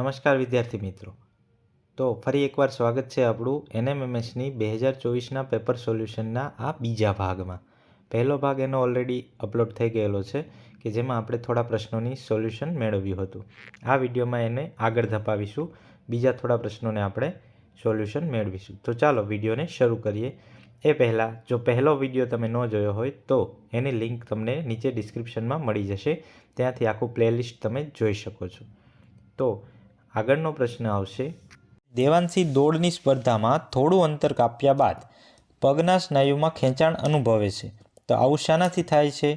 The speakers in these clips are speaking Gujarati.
નમસ્કાર વિદ્યાર્થી મિત્રો। તો ફરી એકવાર સ્વાગત છે આપણું એનએમએમએસની 2024ના પેપર સોલ્યુશનના આ બીજા ભાગમાં। પહેલો ભાગ એનો ઓલરેડી અપલોડ થઈ ગયેલો છે કે જેમાં આપણે થોડા પ્રશ્નોની સોલ્યુશન મેળવ્યું હતું। આ વિડીયોમાં એને આગળ ધપાવીશું, બીજા થોડા પ્રશ્નોને આપણે સોલ્યુશન મેળવીશું। તો ચાલો વિડીયોને શરૂ કરીએ। એ પહેલાં જો પહેલો વિડીયો તમે ન જોયો હોય તો એની લિંક તમને નીચે ડિસ્ક્રિપ્શનમાં મળી જશે, ત્યાંથી આખું પ્લેલિસ્ટ તમે જોઈ શકો છો। તો આગળનો પ્રશ્ન આવશે, દેવાંશી દોડની સ્પર્ધામાં થોડું અંતર કાપ્યા બાદ પગના સ્નાયુમાં ખેંચાણ અનુભવે છે, તો આવું શાનાથી થાય છે?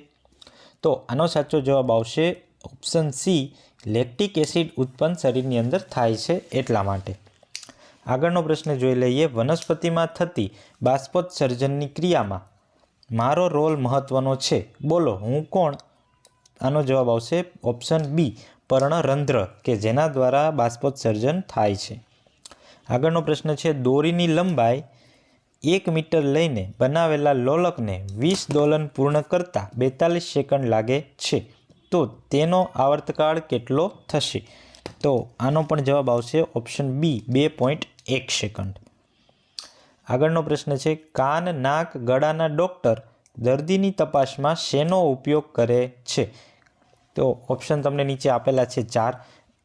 તો આનો સાચો જવાબ આવશે ઓપ્શન સી, લેક્ટિક એસિડ ઉત્પન્ન શરીરની અંદર થાય છે એટલા માટે। આગળનો પ્રશ્ન જોઈ લઈએ, વનસ્પતિમાં થતી બાષ્પોત્સર્જનની ક્રિયામાં મારો રોલ મહત્વનો છે, બોલો હું કોણ? આનો જવાબ આવશે ઓપ્શન બી, પર્ણરંધ્ર, કે જેના દ્વારા બાષ્પોત્સર્જન થાય છે। આગળનો પ્રશ્ન છે, દોરીની લંબાઈ 1 મીટર લઈને બનાવેલા લોલકને 20 દોલન પૂર્ણ કરતાં 42 સેકન્ડ લાગે છે, તો તેનો આવર્તકાળ કેટલો થશે? તો આનો પણ જવાબ આવશે ઓપ્શન બી, 2.1 સેકન્ડ। આગળનો પ્રશ્ન છે, કાન, નાક, ગળાના ડૉક્ટર દર્દીની તપાસમાં શેનો ઉપયોગ કરે છે? તો ઓપ્શન તમને નીચે આપેલા છે 4,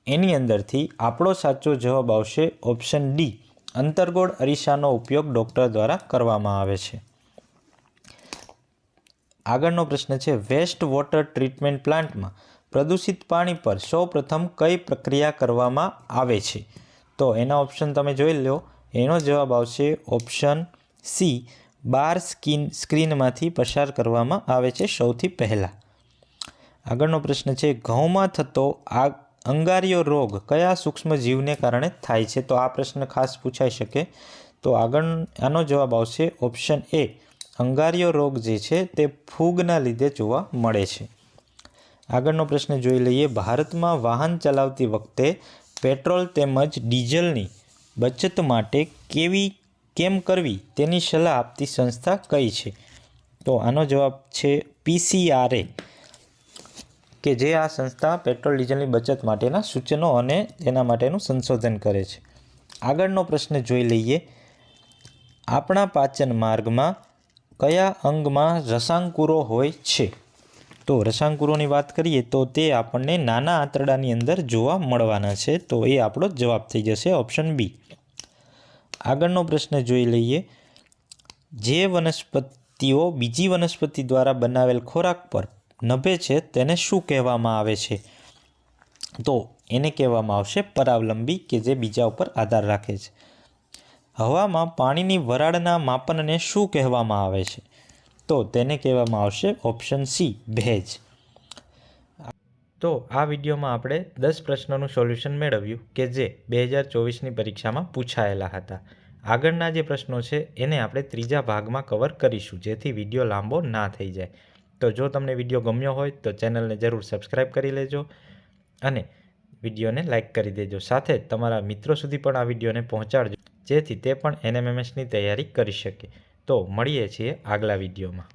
એની અંદરથી આપણો સાચો જવાબ આવશે ઓપ્શન ડી, અંતર્ગોળ અરીસાનો ઉપયોગ ડૉક્ટર દ્વારા કરવામાં આવે છે। આગળનો પ્રશ્ન છે, વેસ્ટ વોટર ટ્રીટમેન્ટ પ્લાન્ટમાં પ્રદૂષિત પાણી પર સૌપ્રથમ કઈ પ્રક્રિયા કરવામાં આવે છે? તો એના ઓપ્શન તમે જોઈ લો। એનો જવાબ આવશે ઓપ્શન સી, બાર સ્ક્રીનમાંથી પસાર કરવામાં આવે છે સૌથી પહેલાં। આગળનો પ્રશ્ન છે, ઘઉંમાં થતો અંગારિયો રોગ કયા સૂક્ષ્મ જીવને કારણે થાય છે? તો આ પ્રશ્ન ખાસ પૂછાઈ શકે, તો આનો જવાબ આવશે ઓપ્શન એ, અંગારિયો રોગ જે છે તે ફૂગના લીધે જોવા મળે છે। આગળનો પ્રશ્ન જોઈ લઈએ, ભારતમાં વાહન ચલાવતી વખતે પેટ્રોલ તેમજ ડીઝલની બચત માટે કેમ કરવી તેની સલાહ આપતી સંસ્થા કઈ છે? તો આનો જવાબ છે PCRA, કે જે આ સંસ્થા પેટ્રોલ ડીઝલની બચત માટેના સૂચનો અને તેના માટેનું સંશોધન કરે છે। આગળનો પ્રશ્ન જોઈ લઈએ, આપણા પાચન માર્ગમાં કયા અંગમાં રસાંકુરો હોય છે? તો રસાંકુરોની વાત કરીએ તો તે આપણને નાના આંતરડાની અંદર જોવા મળવાના છે, તો એ આપણો જવાબ થઈ જશે ઓપ્શન બી। આગળનો પ્રશ્ન જોઈ લઈએ, જે વનસ્પતિઓ બીજી વનસ્પતિ દ્વારા બનાવેલ ખોરાક પર નભે છે તેને શું કહેવામાં આવે છે? તો એને કહેવામાં આવશે પરાવલંબી, કે જે બીજા ઉપર આધાર રાખે છે। હવામાં પાણીની વરાળના માપનને શું કહેવામાં આવે છે? તો તેને કહેવામાં આવશે ઓપ્શન સી, ભેજ। તો આ વિડીયોમાં આપણે 10 પ્રશ્નોનું સોલ્યુશન મેળવ્યું કે જે 2024ની પરીક્ષામાં પૂછાયેલા હતા। આગળના જે પ્રશ્નો છે એને આપણે ત્રીજા ભાગમાં કવર કરીશું, જેથી વિડીયો લાંબો ના થઈ જાય। તો જો તમને વિડીયો ગમ્યો હોય તો ચેનલને જરૂર સબસ્ક્રાઈબ કરી લેજો અને વિડીયોને લાઇક કરી દેજો, સાથે તમારા મિત્રો સુધી પણ આ વિડીયોને પહોંચાડજો, જેથી તે પણ એનએમએમએસની તૈયારી કરી શકે। તો મળીએ છીએ આગલા વિડીયોમાં।